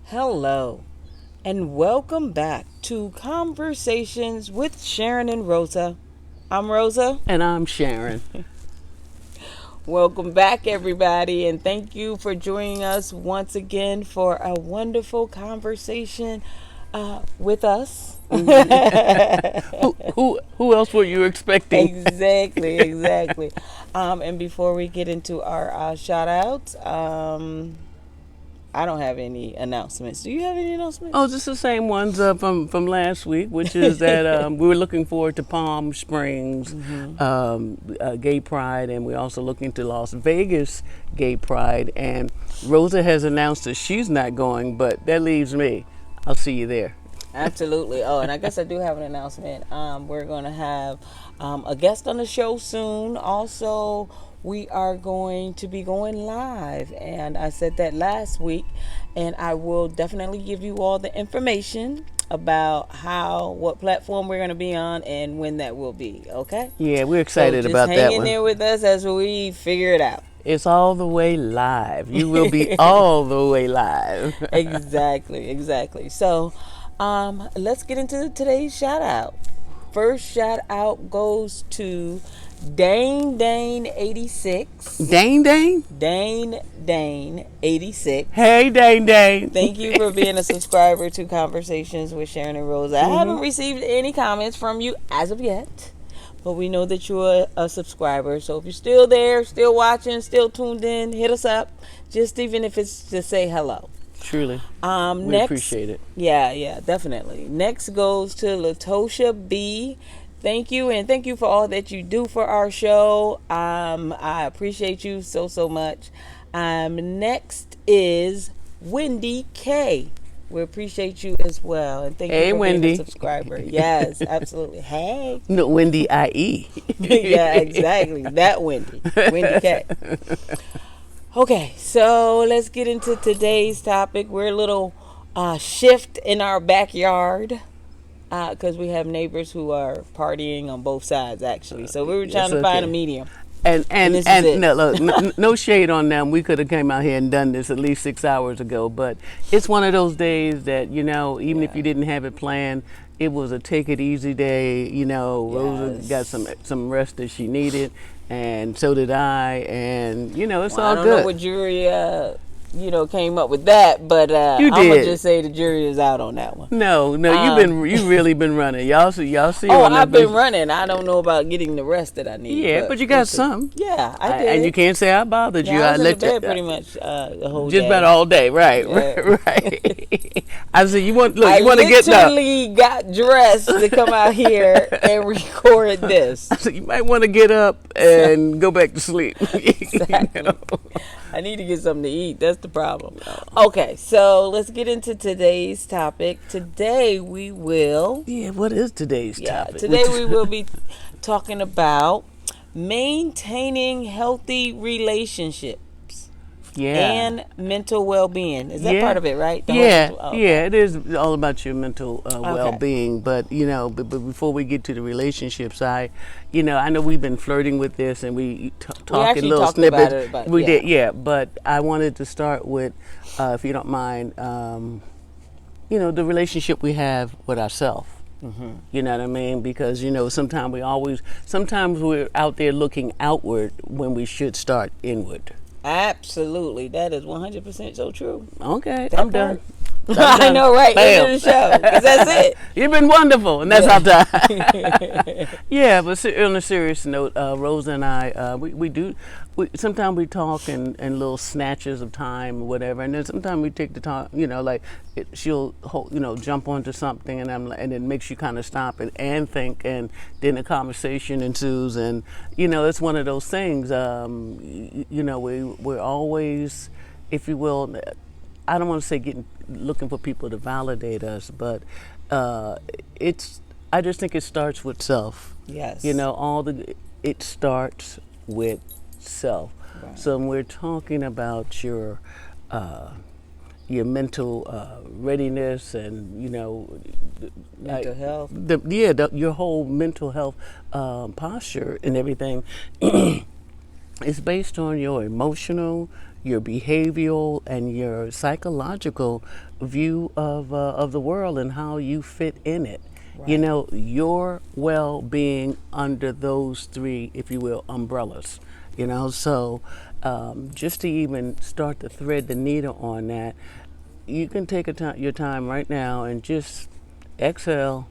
Hello, and welcome back to Conversations with Sharyn and Rosa. I'm Rosa. And I'm Sharyn. Welcome back, everybody, and thank you for joining us once again for a wonderful conversation with us. Who else were you expecting? Exactly. And before we get into our shout outs, I don't have any announcements. Do you have any announcements? Oh, just the same ones from last week, which is that we were looking forward to Palm Springs Gay Pride, and we're also looking to Las Vegas Gay Pride. And Rosa has announced that she's not going, but that leaves me. I'll see you there. Absolutely. Oh, and I guess I do have an announcement. We're going to have a guest on the show soon. Also, we are going to be going live, and I said that last week, and I will definitely give you all the information about what platform we're going to be on and when that will be. Okay? Yeah, we're excited so about that one. Hang in one. there with us as we figure it out. It's all the way live. You will be all the way live. Exactly. So, let's get into today's shout out. First shout out goes to Dane 86. Dane? Dane 86. Hey, Dane. Thank you for being a subscriber to Conversations with Sharyn and Rosa. I haven't received any comments from you as of yet, but we know that you're a subscriber. So if you're still there, still watching, still tuned in, hit us up. Just even if it's to say hello. Truly. We Next, appreciate it. Yeah, definitely. Next goes to Latosha B. Thank you, and thank you for all that you do for our show. I appreciate you so much. Next is Wendy K. We appreciate you as well, and thank you for Wendy. being a subscriber. Yes, absolutely. Hey. No, Wendy IE. Yeah, exactly. That Wendy K. Okay, so let's get into today's topic. We're a little shift in our backyard because we have neighbors who are partying on both sides, actually. So we were trying to find a medium. And no, look, no shade on them. We could have came out here and done this at least 6 hours ago, but it's one of those days that, even if you didn't have it planned, it was a take it easy day. Rosa got some rest that she needed, and so did I, and it's all good. I don't know what jury came up with that, but I'm gonna just say the jury is out on that one. No, you've really been running. Y'all see. Oh, I've been running. I don't know about getting the rest that I need. Yeah, but you got some. Yeah, I did. And you can't say I bothered you. I was in the bed pretty much the whole day. Just about all day, right? Yeah. Right. I said, you want to get up. I literally got dressed to come out here and record this. So you might want to get up and go back to sleep. Exactly. I need to get something to eat. That's the problem. Okay, so let's get into today's topic. Today we will... Yeah, what is today's topic? Today we will be talking about maintaining healthy relationships. Yeah. And mental well-being. Is that part of it, right? Yeah, it is all about your mental well-being. But, but before we get to the relationships, I know we've been flirting with this and we talk in little snippets. We did, yeah. But I wanted to start with, if you don't mind, the relationship we have with ourselves. Mm-hmm. You know what I mean? Because, sometimes we're out there looking outward when we should start inward. Absolutely. That is 100% so true. Okay, I'm done. I know, right? End of the show. Because that's it. You've been wonderful, and that's our time. Yeah, but on a serious note, Rosa and I, sometimes we talk in little snatches of time or whatever, and then sometimes we take the time, she'll jump onto something, and it makes you kind of stop and think, and then a conversation ensues, and it's one of those things. We're always, if you will, I don't want to say looking for people to validate us, but I just think it starts with self. Yes. It starts with self. Right. So when we're talking about your mental readiness and mental health. Your whole mental health posture and everything is based on your emotional, your behavioral and your psychological view of the world and how you fit in it. You Right. know, your well-being under those three, if you will, umbrellas. You know, so just to even start to thread the needle on that, you can take your time right now and just exhale.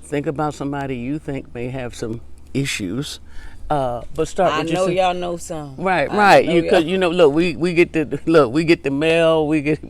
Think about somebody you think may have some issues, but start I with know yourself. y'all know some. Right, I right. know You y'all. could, you know, we get the mail, we get,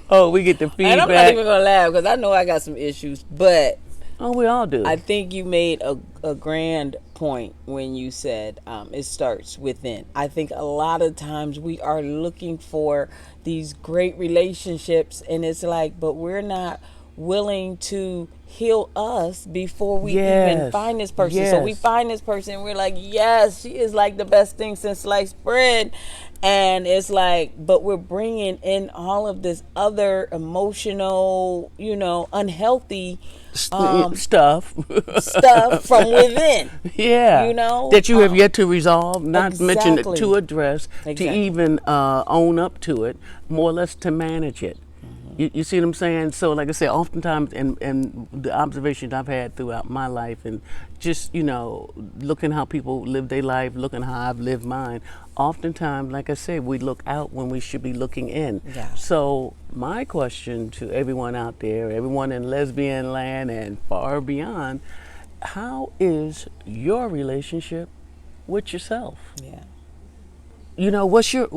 oh, we get the And I'm not feedback. even gonna laugh because I know I got some issues, but Oh, we all I do. think you made a grand point when you said it starts within. I think a lot of times we are looking for these great relationships, and it's like, but we're not willing to heal us before we even Yes, find this person. So we yes. find this person, and we're like, yes, she is like the best thing since sliced bread. And it's like, but we're bringing in all of this other emotional, unhealthy Stuff. stuff from within, Yeah, you know? that you have yet to resolve, not mention it, to Exactly. address, to Exactly. even own up to it, more or less to manage it. Mm-hmm. You see what I'm saying? So, like I said, oftentimes, in the observations I've had throughout my life, and just looking how people live their life, looking how I've lived mine. Oftentimes, like I said, we look out when we should be looking in. Yeah. So, my question to everyone out there, everyone in lesbian land and far beyond, how is your relationship with yourself? Yeah. What's your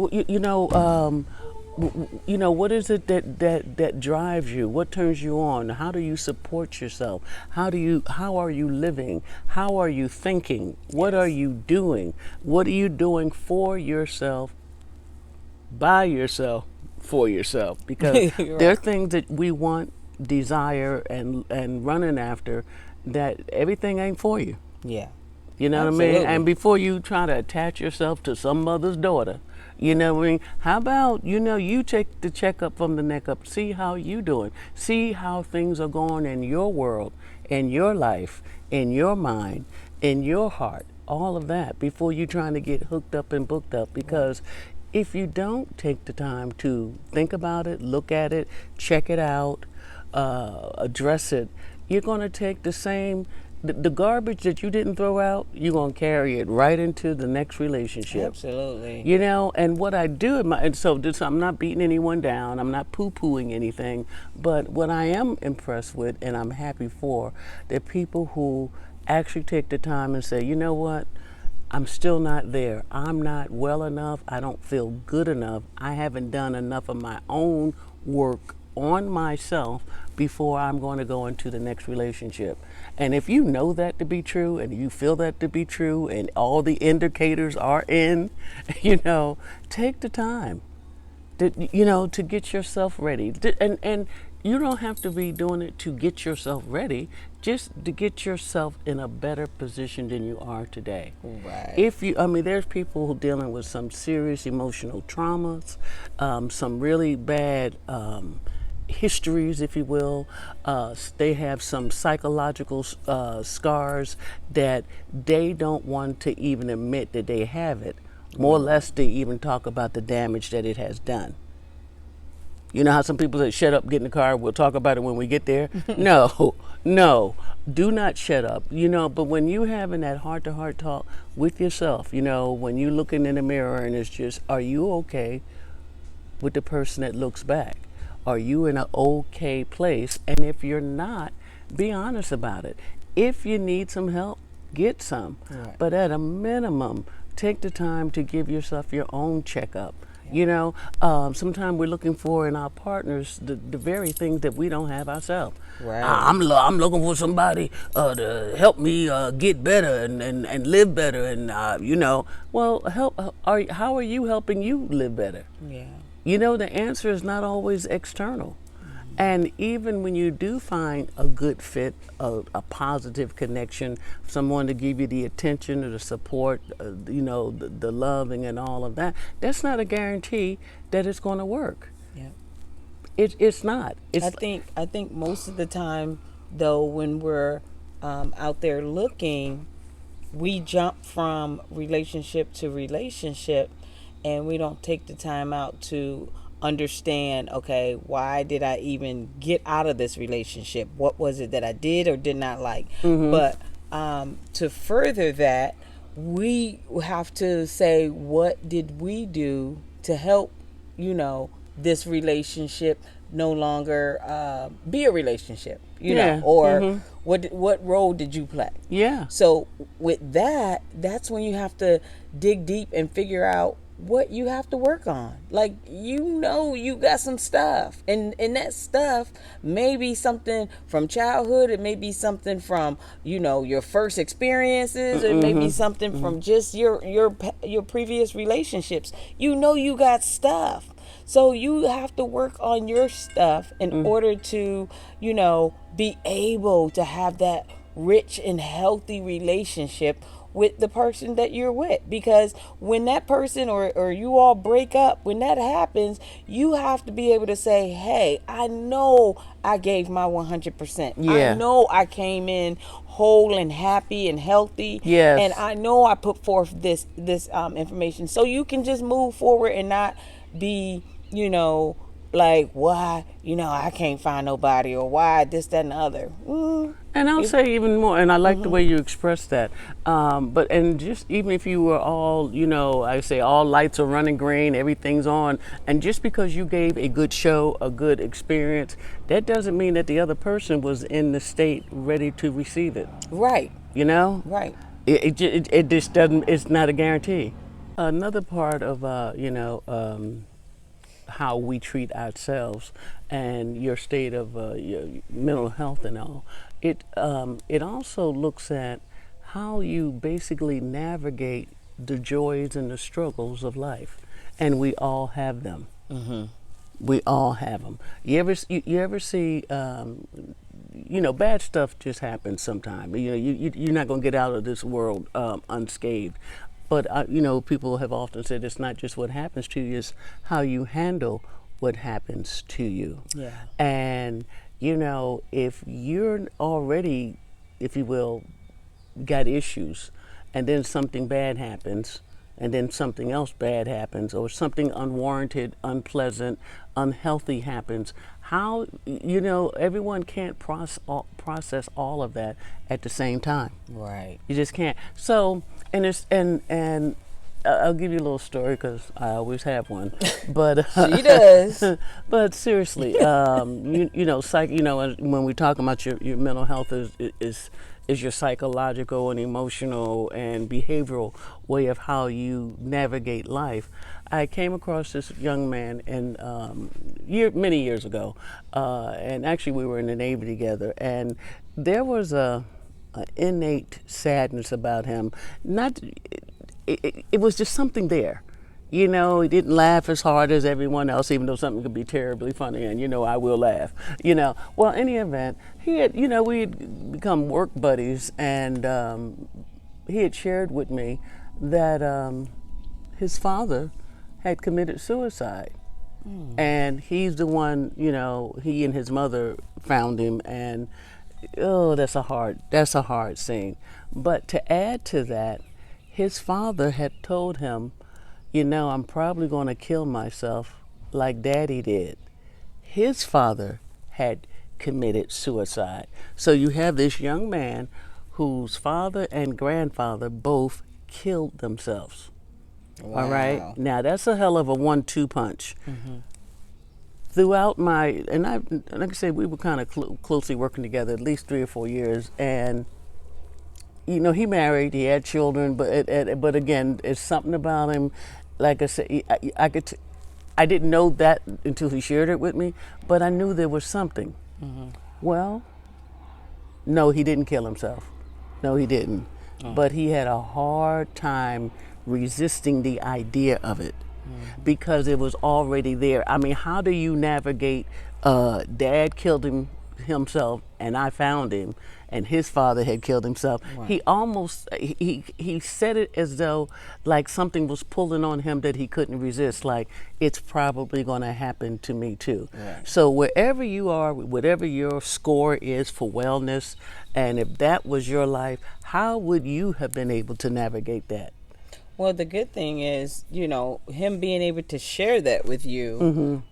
what is it that drives you? What turns you on? How do you support yourself? How are you living? How are you thinking? What are Yes. you doing? What are you doing for yourself, by yourself, for yourself? Because You're there are right. things that we want, desire, and running after, that everything ain't for you. Yeah. You know what I mean? And Absolutely. before you try to attach yourself to some mother's daughter, you know what I mean? How about, you take the checkup from the neck up, see how you doing, see how things are going in your world, in your life, in your mind, in your heart, all of that before you trying to get hooked up and booked up. Right. Because if you don't take the time to think about it, look at it, check it out, address it, you're going to take the garbage that you didn't throw out, you're going to carry it right into the next relationship. Absolutely. And what I do, and so I'm not beating anyone down, I'm not poo-pooing anything, but what I am impressed with, and I'm happy for, they're people who actually take the time and say, you know what, I'm still not there. I'm not well enough. I don't feel good enough. I haven't done enough of my own work on myself before I'm going to go into the next relationship. And if you know that to be true and you feel that to be true and all the indicators are in, take the time to get yourself ready. And you don't have to be doing it to get yourself ready, just to get yourself in a better position than you are today. Right. There's people who are dealing with some serious emotional traumas, some really bad histories, if you will. They have some psychological scars that they don't want to even admit that they have it, more or less to even talk about the damage that it has done. You know how some people say, shut up, get in the car, we'll talk about it when we get there? No, no, do not shut up. But when you having that heart to heart talk with yourself, when you looking in the mirror and it's just, are you okay with the person that looks back? Are you in an okay place? And if you're not, be honest about it. If you need some help, get some. Right. But at a minimum, take the time to give yourself your own checkup. Yeah. Sometimes we're looking for in our partners the very things that we don't have ourselves. Right. I'm looking for somebody to help me get better and live better. And, well, how are you helping you live better? Yeah. The answer is not always external. And even when you do find a good fit, a positive connection, someone to give you the attention or the support, the loving and all of that, that's not a guarantee that it's going to work. Yeah. It's not. I think most of the time, though, when we're out there looking, we jump from relationship to relationship, and we don't take the time out to understand, okay, why did I even get out of this relationship? What was it that I did or did not like? But to further that, we have to say, what did we do to help, this relationship no longer be a relationship, or what role did you play? Yeah. So with that, that's when you have to dig deep and figure out what you have to work on. Like, you got some stuff, and that stuff may be something from childhood, it may be something from your first experiences, it may be something from just your previous relationships. You got stuff, so you have to work on your stuff in order to be able to have that rich and healthy relationship with the person that you're with. Because when that person or you all break up, when that happens, you have to be able to say, hey, I know I gave my 100%. Yeah. I know I came in whole and happy and healthy. Yes. And I know I put forth this information, so you can just move forward and not be like, why I can't find nobody, or why this, that, and the other. And I'll say even more, and I like the way you express that. But just even if you were all, I say all lights are running green, everything's on, and just because you gave a good show, a good experience, that doesn't mean that the other person was in the state ready to receive it. Right. Right. It just doesn't. It's not a guarantee. Another part of how we treat ourselves and your state of your mental health and all. It also looks at how you basically navigate the joys and the struggles of life, and we all have them. We all have them. You ever see? Bad stuff just happens sometime. You're not gonna get out of this world unscathed. But, people have often said it's not just what happens to you, it's how you handle what happens to you. Yeah. And, if you're already, if you will, got issues, and then something bad happens, and then something else bad happens, or something unwarranted, unpleasant, unhealthy happens, how, everyone can't process all of that at the same time. Right. You just can't. So, and I'll give you a little story because I always have one. But she does. But seriously, when we talk about your mental health is your psychological and emotional and behavioral way of how you navigate life. I came across this young man many years ago, and actually we were in the Navy together, and there was an innate sadness about him. It was just something there. He didn't laugh as hard as everyone else, even though something could be terribly funny, and I will laugh. Well, in any event, he had, we had become work buddies, and he had shared with me that his father had committed suicide. And he's the one, he and his mother found him, and that's a hard scene. But to add to that, his father had told him, I'm probably going to kill myself like Daddy did. His father had committed suicide. So you have this young man whose father and grandfather both killed themselves. Wow. All right? Now, that's a hell of a 1-2 punch. Throughout like I said, we were kind of closely working together at least 3 or 4 years, and he married, he had children, but again, it's something about him. Like I said, I didn't know that until he shared it with me, but I knew there was something. Well, no, he didn't kill himself. No, he didn't. But he had a hard time resisting the idea of it because it was already there. I mean, how do you navigate? Dad killed himself, and I found him, and his father had killed himself. Right. He almost he said it as though like something was pulling on him that he couldn't resist. Like, it's probably going to happen to me too. Right. So wherever you are, whatever your score is for wellness, and if that was your life, how would you have been able to navigate that? Well, the good thing is, him being able to share that with you,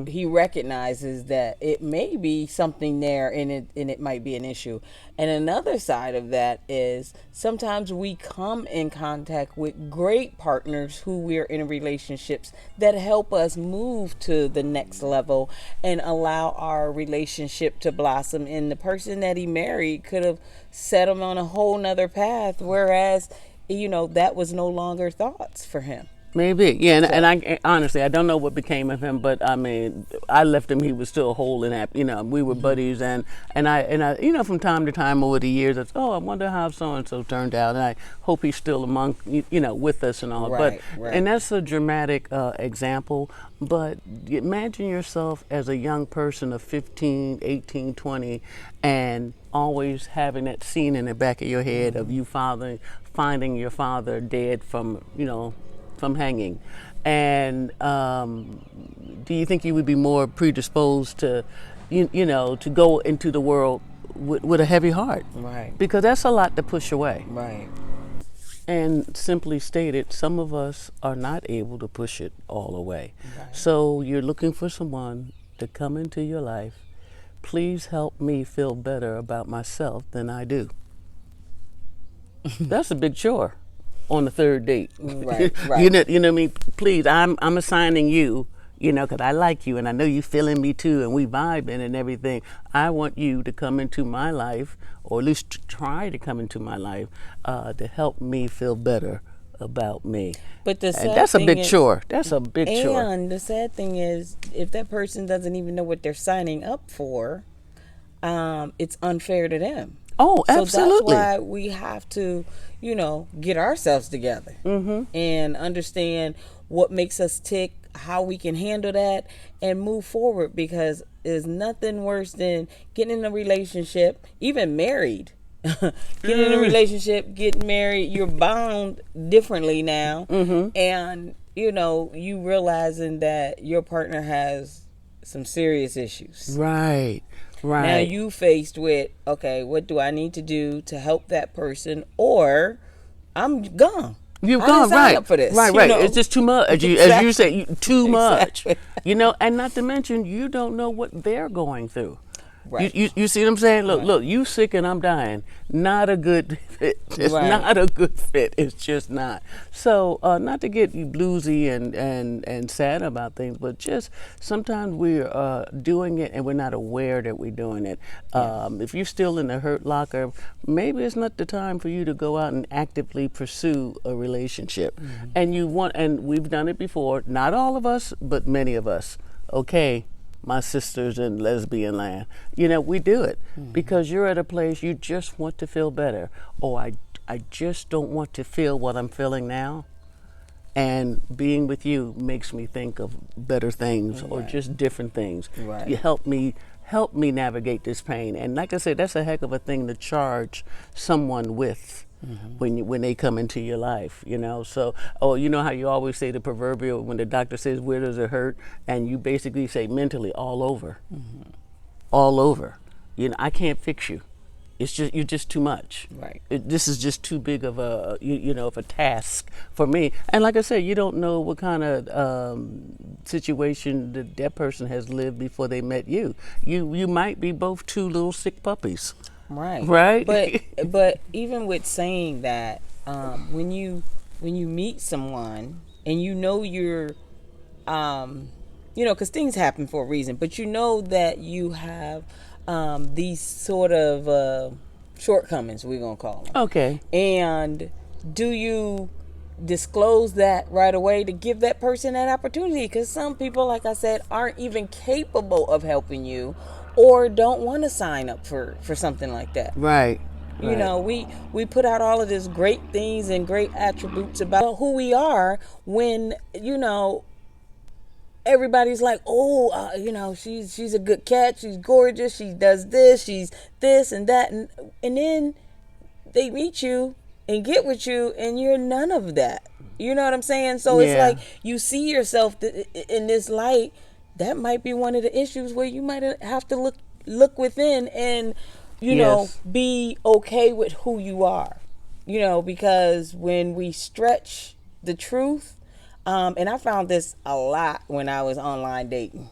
he recognizes that it may be something there, and it might be an issue. And another side of that is sometimes we come in contact with great partners who we're in relationships that help us move to the next level and allow our relationship to blossom. And the person that he married could have set him on a whole nother path, whereas that was no longer thoughts for him. Maybe, yeah, and I honestly, I don't know what became of him, but I mean, I left him. He was still whole and happy. We were buddies, and I, from time to time over the years, I wonder how so and so turned out, and I hope he's still among, with us and all. Right, but and that's a dramatic example. But imagine yourself as a young person of 15, 18, 20, and always having that scene in the back of your head of you finding your father dead from hanging. And do you think you would be more predisposed to to go into the world with a heavy heart? Right. Because that's a lot to push away. Right. And simply stated, some of us are not able to push it all away. Right. So you're looking for someone to come into your life. Please help me feel better about myself than I do. That's a big chore on the third date. Right. You know what I mean? Please, I'm assigning you, because I like you and I know you feeling me too, and we vibing and everything. I want you to come into my life, or at least try to come into my life, to help me feel better about me. But that's a big chore. That's a big chore. And the sad thing is, if that person doesn't even know what they're signing up for, it's unfair to them. Oh, absolutely. So that's why we have to, get ourselves together and understand what makes us tick, how we can handle that, and move forward, because there's nothing worse than getting in a relationship, even married. Getting in a relationship, getting married, you're bound differently now. And, you realizing that your partner has some serious issues. Right. Now you faced with, okay, what do I need to do to help that person, or I'm gone. You've gone, right? Up for this, right. It's just too much. As you say, too much. And not to mention, you don't know what they're going through. Right. You see what I'm saying? Look, you sick and I'm dying. Not a good fit. It's not a good fit. It's just not. So not to get you bluesy and sad about things, but just sometimes we're doing it and we're not aware that we're doing it. If you're still in the hurt locker, maybe it's not the time for you to go out and actively pursue a relationship. And we've done it before. Not all of us, but many of us. Okay. My sisters in Lesbianland, we do it because you're at a place you just want to feel better. I just don't want to feel what I'm feeling now. And being with you makes me think of better things or just different things. Right. You help me navigate this pain. And like I said, that's a heck of a thing to charge someone with. When they come into your life, So, you know how you always say the proverbial, when the doctor says, where does it hurt? And you basically say mentally, all over. All over. I can't fix you. It's just, you're just too much. Right. This is just too big of a, of a task for me. And like I said, you don't know what kind of situation that person has lived before they met you. You might be both two little sick puppies. Right. But even with saying that, when you meet someone and you're, because things happen for a reason, but that you have these sort of shortcomings, we're gonna call them. Okay. And do you disclose that right away to give that person that opportunity? Because some people, like I said, aren't even capable of helping you, or don't want to sign up for something like that. Right. We put out all of these great things and great attributes about who we are when, everybody's like, she's a good cat, she's gorgeous, she does this, she's this and that. And then they meet you and get with you and you're none of that. You know what I'm saying? So it's like you see yourself in this light. That might be one of the issues where you might have to look within and, be okay with who you are. because when we stretch the truth, and I found this a lot when I was online dating.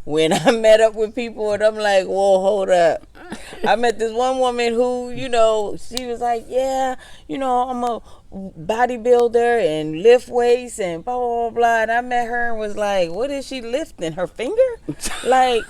When I met up with people and I'm like, whoa, hold up. I met this one woman who, she was like, yeah, I'm a bodybuilder and lift weights and blah, blah, blah, blah. And I met her and was like, what is she lifting? Her finger? Like,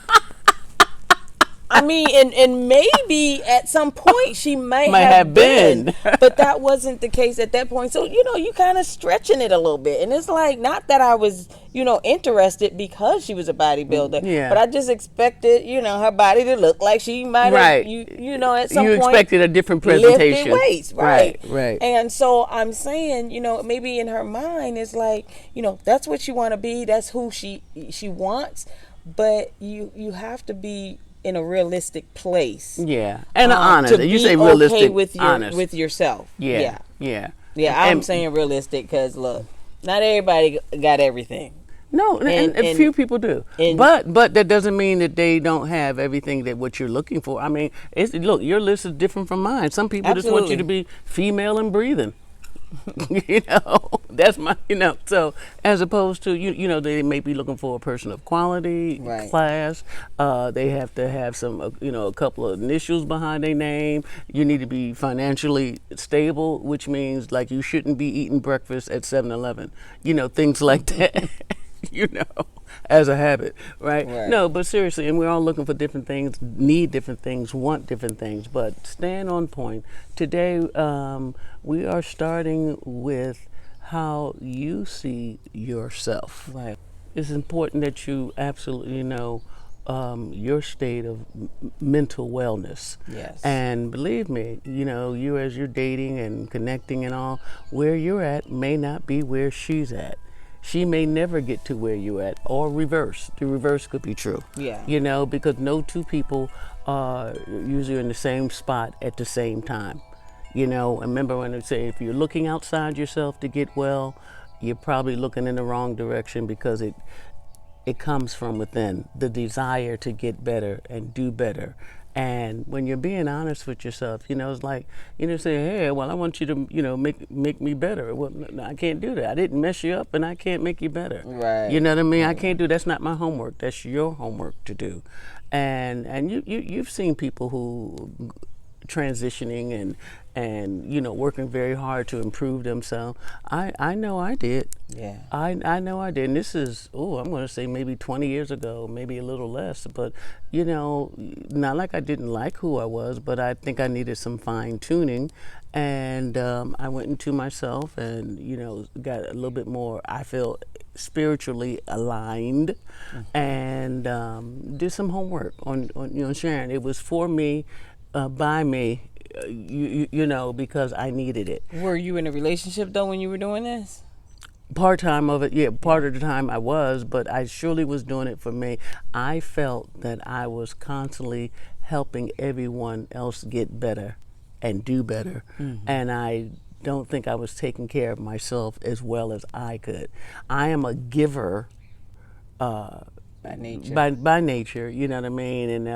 I mean, and maybe at some point she might have been, but that wasn't the case at that point. So, you kind of stretching it a little bit. And it's like, not that I was, interested because she was a bodybuilder, but I just expected, her body to look like she might have, at some point. You expected a different presentation. Lifted weights, right. Right. And so I'm saying, maybe in her mind, it's like, that's what you want to be. That's who she wants. But you have to be in a realistic place. Yeah. And honest. You say realistic, okay with yourself. Yeah. I'm saying realistic because, look, not everybody got everything. No, and few people do. But that doesn't mean that they don't have everything that what you're looking for. I mean, look, your list is different from mine. Some people just want you to be female and breathing. That's my, so as opposed to, they may be looking for a person of quality, class. They have to have some, a couple of initials behind their name. You need to be financially stable, which means like you shouldn't be eating breakfast at 7-Eleven, things like that. As a habit, right? No, but seriously, and we're all looking for different things, need different things, want different things, but stand on point. Today, we are starting with how you see yourself. Right. It's important that you absolutely know your state of mental wellness. Yes. And believe me, you as you're dating and connecting and all, where you're at may not be where she's at. She may never get to where you're at, or reverse. The reverse could be true. Yeah. Because no two people are usually in the same spot at the same time. Remember when they say if you're looking outside yourself to get well, you're probably looking in the wrong direction because it comes from within, the desire to get better and do better. And when you're being honest with yourself, it's like, say, hey, well, I want you to, make me better. Well, no, I can't do that. I didn't mess you up and I can't make you better. Right. You know what I mean? I can't do, that's not my homework. That's your homework to do. And you've seen people who transitioning and working very hard to improve themselves. I know I did. Yeah. I know I did. And this is, I'm going to say maybe 20 years ago, maybe a little less. But, not like I didn't like who I was, but I think I needed some fine tuning. And I went into myself and, got a little bit more, I feel, spiritually aligned, and did some homework on Sharyn. It was for me, by me, because I needed it. Were you in a relationship though when you were doing this? Part-time of it, yeah, part of the time I was, but I surely was doing it for me. I felt that I was constantly helping everyone else get better and do better, and I don't think I was taking care of myself as well as I could. I am a giver by nature. By nature, you know what I mean? And,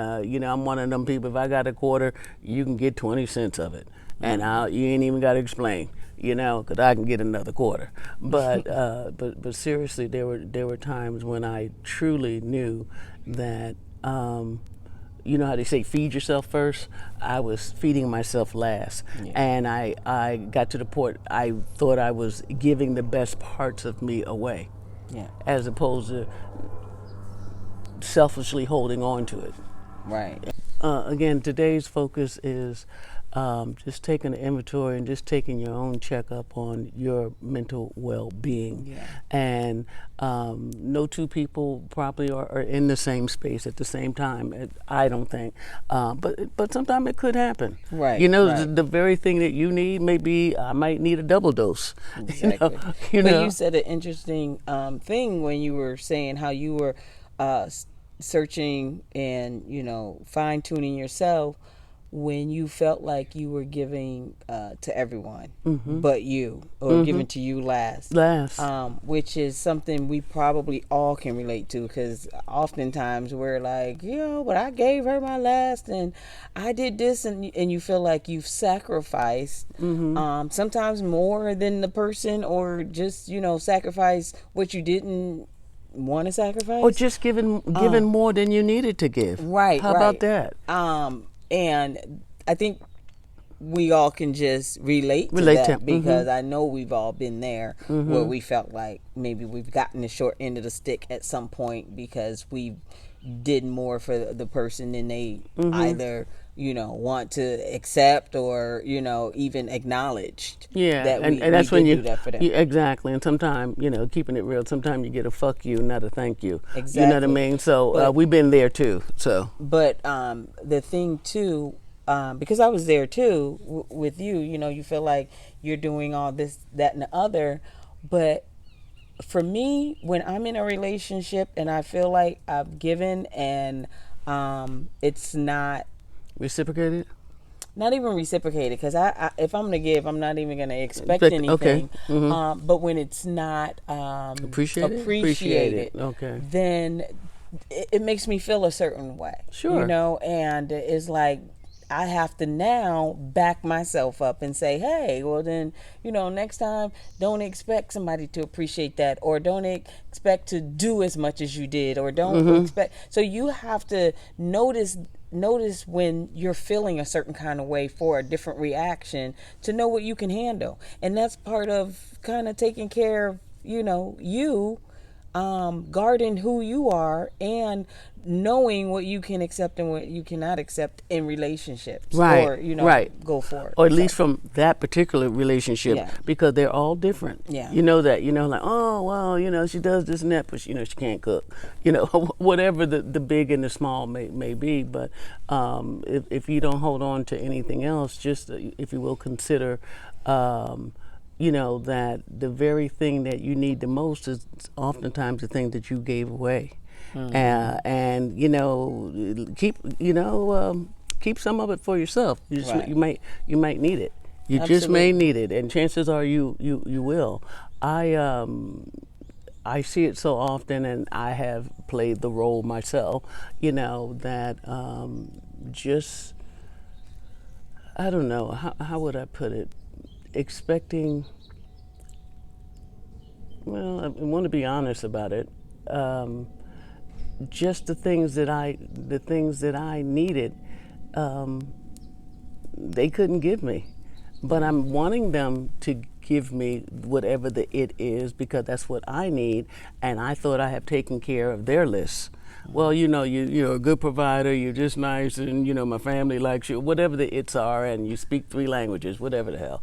I'm one of them people, if I got a quarter, you can get 20 cents of it. And you ain't even got to explain, because I can get another quarter. But but seriously, there were times when I truly knew that, you know how they say feed yourself first? I was feeding myself last. Yeah. And I got to the point I thought I was giving the best parts of me away. Yeah. As opposed to selfishly holding on to it. Right. Again, today's focus is just taking an inventory and just taking your own checkup on your mental well-being. Yeah. And no two people probably are in the same space at the same time, I don't think. But sometimes it could happen. Right. The very thing that you need, maybe I might need a double dose. Exactly. But you said an interesting thing when you were saying how you were searching and, fine-tuning yourself. when you felt like you were giving to everyone but you, or giving to you last. Which is something we probably all can relate to, because oftentimes we're like, but I gave her my last and I did this, and you feel like you've sacrificed sometimes more than the person, or just sacrifice what you didn't want to sacrifice, or just giving more than you needed to give. Right. How about that? And I think we all can just relate to that, because I know we've all been there where we felt like maybe we've gotten the short end of the stick at some point, because we did more for the person than they either want to accept or even acknowledged. And that's when you do that for them. Exactly. And sometimes keeping it real, sometimes you get a fuck you, not a thank you. Exactly. You know what I mean? So we've been there too. So but the thing too, because I was there too with you, you feel like you're doing all this, that, and the other. But for me, when I'm in a relationship and I feel like I've given and it's not reciprocated, not even reciprocated, because I if I'm gonna give, I'm not even gonna expect anything. Okay. But when it's not appreciated, okay, then it makes me feel a certain way. Sure. And it's like I have to now back myself up and say, hey, well then, next time don't expect somebody to appreciate that, or don't expect to do as much as you did, or don't expect. So you have to notice when you're feeling a certain kind of way for a different reaction, to know what you can handle. And that's part of kind of taking care of, you, guarding who you are, and knowing what you can accept and what you cannot accept in relationships, or go for it, or at least from that particular relationship, because they're all different. You know that, like, oh well, she does this and that, but she can't cook, whatever the big and the small may be. But if you don't hold on to anything else, just if you will consider that the very thing that you need the most is oftentimes the thing that you gave away. And keep some of it for yourself. You might need it. You Absolutely. Just may need it, and chances are you will. I see it so often, and I have played the role myself. That just, I don't know, how would I put it? Expecting. Well, I want to be honest about it. Just the things that I needed, they couldn't give me, but I'm wanting them to give me whatever the it is, because that's what I need, and I thought I have taken care of their list. Well, you're a good provider, you're just nice, and my family likes you, whatever the it's are, and you speak 3 languages, whatever the hell,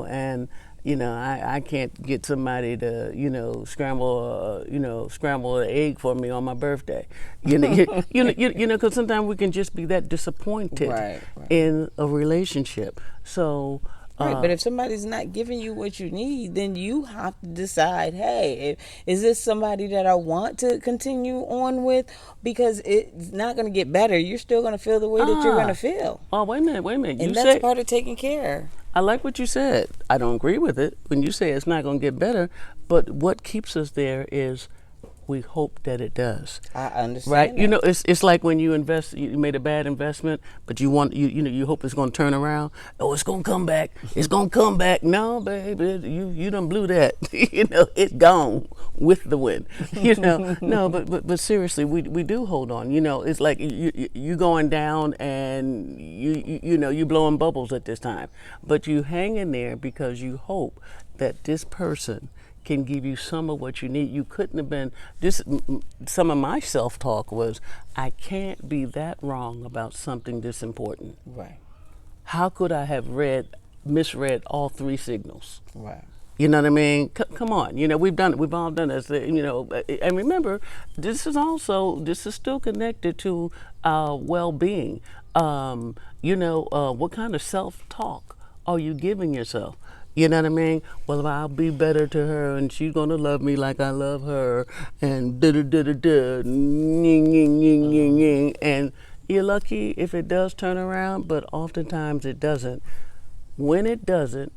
and I can't get somebody to, scramble an egg for me on my birthday. Because sometimes we can just be that disappointed in a relationship. So. But if somebody's not giving you what you need, then you have to decide, hey, is this somebody that I want to continue on with? Because it's not going to get better. You're still going to feel the way that you're going to feel. Oh, wait a minute. And that's part of taking care. I like what you said. I don't agree with it when you say it's not going to get better, but what keeps us there is we hope that it does. I understand. Right? That. It's like when you invest, you made a bad investment, but you hope it's going to turn around. Oh, it's going to come back. It's going to come back. No, baby, you done blew that. It's gone with the wind. No, but seriously, we do hold on. It's like you going down and you blowing bubbles at this time, but you hang in there because you hope that this person can give you some of what you need. You couldn't have been some of my self-talk was, I can't be that wrong about something this important. Right. How could I have misread all 3 signals? Right. You know what I mean? Come on. We've done it. We've all done it. And remember, this is still connected to well-being. What kind of self-talk are you giving yourself? You know what I mean? Well, I'll be better to her, and she's gonna love me like I love her, and and You're lucky if it does turn around, but oftentimes it doesn't. When it doesn't,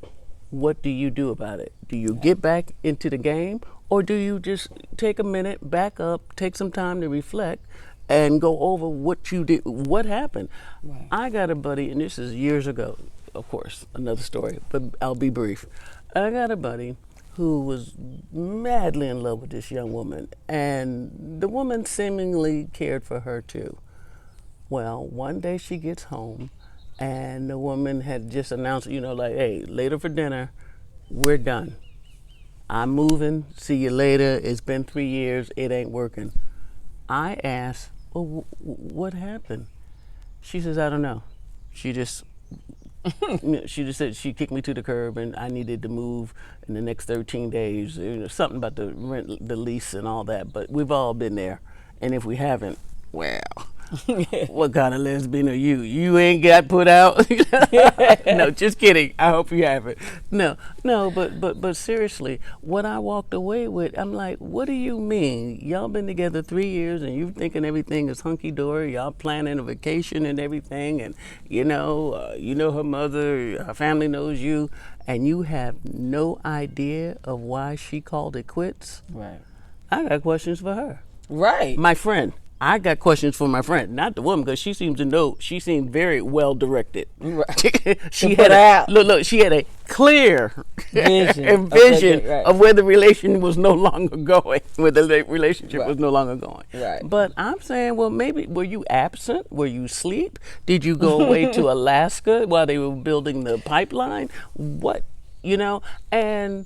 what do you do about it? Do you get back into the game, or do you just take a minute, back up, take some time to reflect, and go over what you did, what happened? Right. I got a buddy, and this is years ago, of course, another story, but I'll be brief. I got a buddy who was madly in love with this young woman, and the woman seemingly cared for her too. Well, one day she gets home, and the woman had just announced, like, hey, later for dinner, we're done. I'm moving, see you later. It's been 3 years, it ain't working. I asked, well, what happened? She says, I don't know. She just she just said she kicked me to the curb and I needed to move in the next 13 days. Something about the rent, the lease and all that, but we've all been there. And if we haven't, well, what kind of lesbian are you? You ain't got put out? No, just kidding. I hope you haven't. No, but seriously, what I walked away with, I'm like, what do you mean? Y'all been together 3 years and you thinking everything is hunky dory. Y'all planning a vacation and everything, and you know her mother, her family knows you, and you have no idea of why she called it quits. Right. I got questions for her. Right. My friend. I got questions for my friend, not the woman, because she seems to know. She seemed very well directed. Right. She had she had a clear vision of where the relation was no longer going, where the relationship was no longer going. Right. But I'm saying, well, maybe were you absent? Were you asleep? Did you go away to Alaska while they were building the pipeline? What, And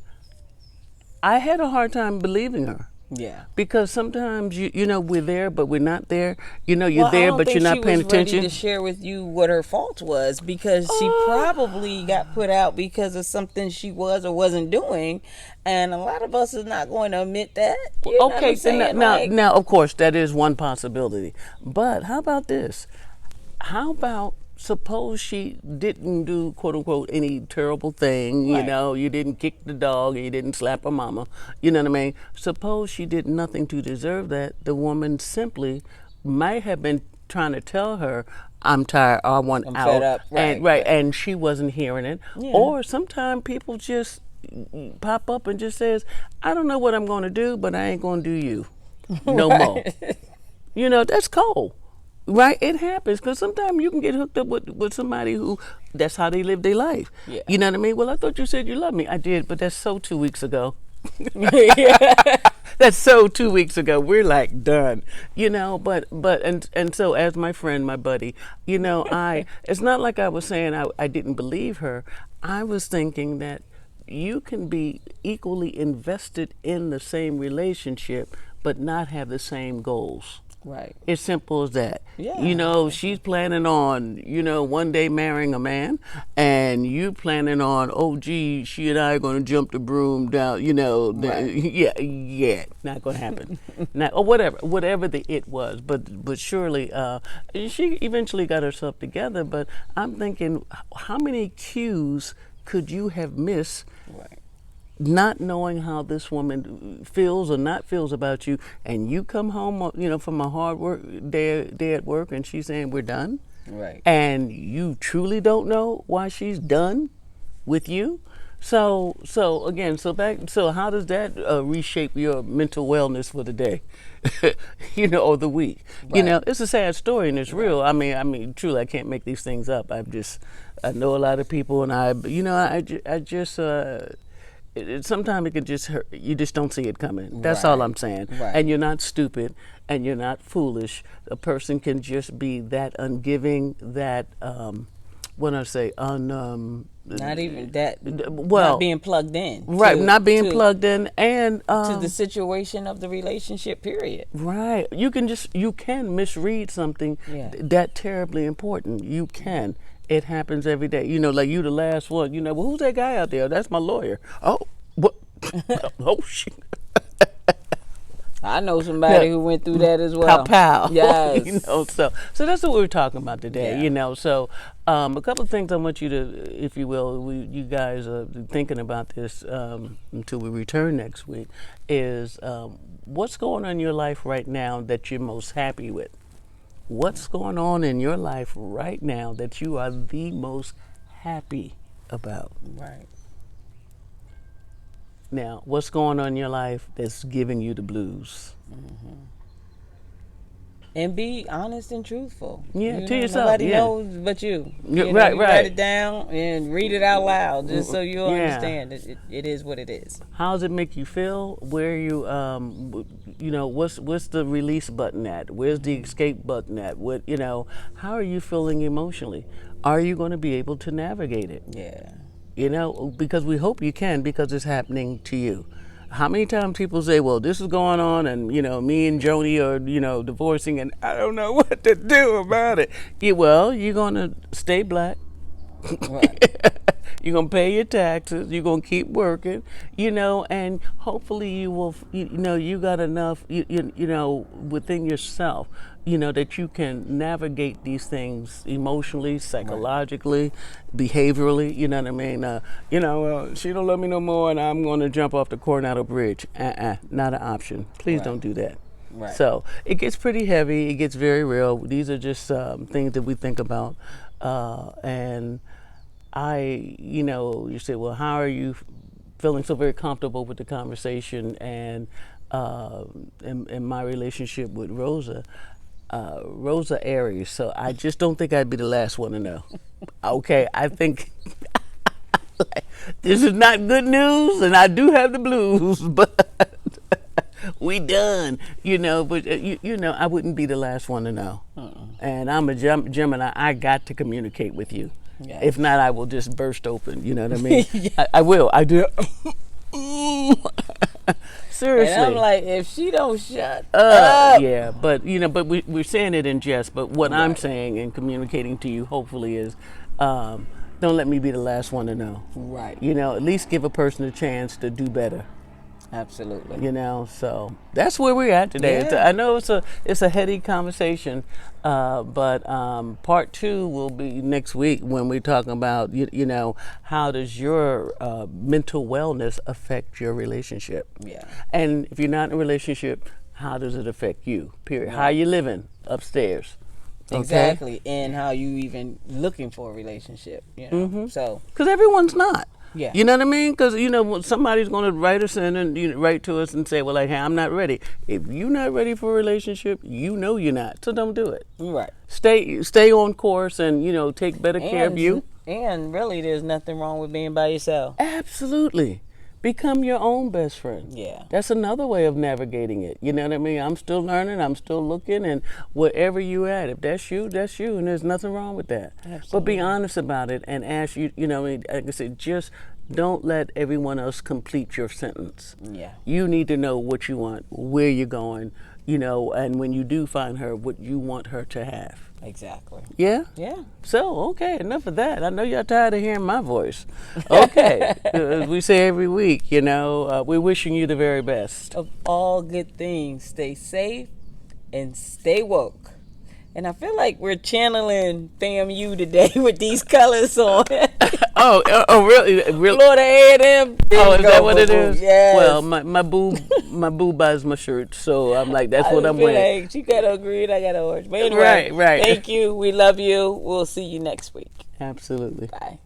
I had a hard time believing her. Yeah. Because sometimes we're there, but we're not there. You're there, but you're not paying attention. She was ready to share with you what her fault was, because she probably got put out because of something she was or wasn't doing, and a lot of us is not going to admit that. Okay, now of course that is one possibility, but how about this? How about suppose she didn't do, quote unquote, any terrible thing, you didn't kick the dog, you didn't slap her mama, you know what I mean? Suppose she did nothing to deserve that. The woman simply might have been trying to tell her, I'm tired, I want out. Fed up. And she wasn't hearing it. Yeah. Or sometimes people just pop up and just says, I don't know what I'm going to do, but I ain't going to do you no more. That's cold. Right, it happens, because sometimes you can get hooked up with somebody who, that's how they live their life. Yeah. You know what I mean? Well, I thought you said you loved me. I did, but that's so 2 weeks ago. That's so 2 weeks ago. We're like done, and so as my friend, my buddy, it's not like I was saying I didn't believe her. I was thinking that you can be equally invested in the same relationship, but not have the same goals. Right. It's simple as that. Yeah. She's planning on, one day marrying a man, and you planning on, oh, gee, she and I are going to jump the broom down, yeah, not going to happen. Or whatever the it was. But surely, she eventually got herself together, but I'm thinking, how many cues could you have missed? Right. Not knowing how this woman feels or not feels about you, and you come home, from a hard work day at work, and she's saying we're done, right? And you truly don't know why she's done with you. So how does that reshape your mental wellness for the day, or the week? Right. It's a sad story and it's real. I mean, truly, I can't make these things up. I know a lot of people, and I just. Sometimes it can just hurt. You just don't see it coming. That's all I'm saying. Right. And you're not stupid, and you're not foolish. A person can just be that ungiving, that not even that. Well, not being plugged in. Right, not being plugged in, and to the situation of the relationship. Period. Right. You can misread something that terribly important. You can. It happens every day. Like you the last one. Well, who's that guy out there? That's my lawyer. Oh, what? Oh, shit. I know somebody who went through that as well. Pow. Yes. So that's what we're talking about today. So a couple of things I want you to, if you will, you guys are thinking about this until we return next week, is what's going on in your life right now that you're most happy with? What's going on in your life right now that you are the most happy about? Right. Now, what's going on in your life that's giving you the blues? And be honest and truthful. Yeah, to yourself. Nobody knows but you. Right. Write it down and read it out loud, just so you'll understand it is what it is. How does it make you feel? Where you, what's the release button at? Where's the escape button at? What, how are you feeling emotionally? Are you going to be able to navigate it? Yeah. Because we hope you can, because it's happening to you. How many times people say, well, this is going on and, me and Joni are, divorcing and I don't know what to do about it. Yeah, well, you're going to stay black. Right. You're going to pay your taxes. You're going to keep working, and hopefully you will, you got enough, within yourself, that you can navigate these things emotionally, psychologically, behaviorally, you know what I mean? She don't love me no more and I'm going to jump off the Coronado Bridge. Not an option. Please don't do that. Right. So it gets pretty heavy. It gets very real. These are just things that we think about. And you say, well, how are you feeling so very comfortable with the conversation and in my relationship with Rosa? Rosa Aries, so I just don't think I'd be the last one to know. Okay, I think this is not good news, and I do have the blues, but we done, but I wouldn't be the last one to know. And I'm a Gemini. I got to communicate with you. Yes. If not, I will just burst open. You know what I mean? I will. I do. Seriously. And I'm like, if she don't shut up. Yeah, but we're saying it in jest. But what I'm saying and communicating to you, hopefully, is don't let me be the last one to know. Right. At least give a person a chance to do better. Absolutely. So that's where we're at today. Yeah. I know it's a heady conversation, but part 2 will be next week when we're talking about how does your mental wellness affect your relationship? Yeah. And if you're not in a relationship, how does it affect you? Period. Right. How you living upstairs? Exactly, okay? And how you even looking for a relationship? So because everyone's not. Yeah. You know what I mean? Because, somebody's going to write us in and write to us and say, well, hey, I'm not ready. If you're not ready for a relationship, you're not. So don't do it. Right. Stay on course and, take better care of you. And really, there's nothing wrong with being by yourself. Absolutely. Become your own best friend. Yeah. That's another way of navigating it. You know what I mean? I'm still learning. I'm still looking. And wherever you at, if that's you, that's you. And there's nothing wrong with that. Absolutely. But be honest about it and ask you, like I said, just don't let everyone else complete your sentence. Yeah. You need to know what you want, where you're going, and when you do find her, what you want her to have. Exactly. Yeah? Yeah. So, okay, enough of that. I know y'all tired of hearing my voice. Okay. As we say every week, we're wishing you the very best. Of all good things, stay safe and stay woke. And I feel like we're channeling FAMU today with these colors on. oh, really? Florida A&M. Oh, is that what it is? Yes. Well, my boo buys my shirt, so I'm like, that's what I'm wearing. Like, she got a green, I got an orange. But anyway, right. Thank you. We love you. We'll see you next week. Absolutely. Bye.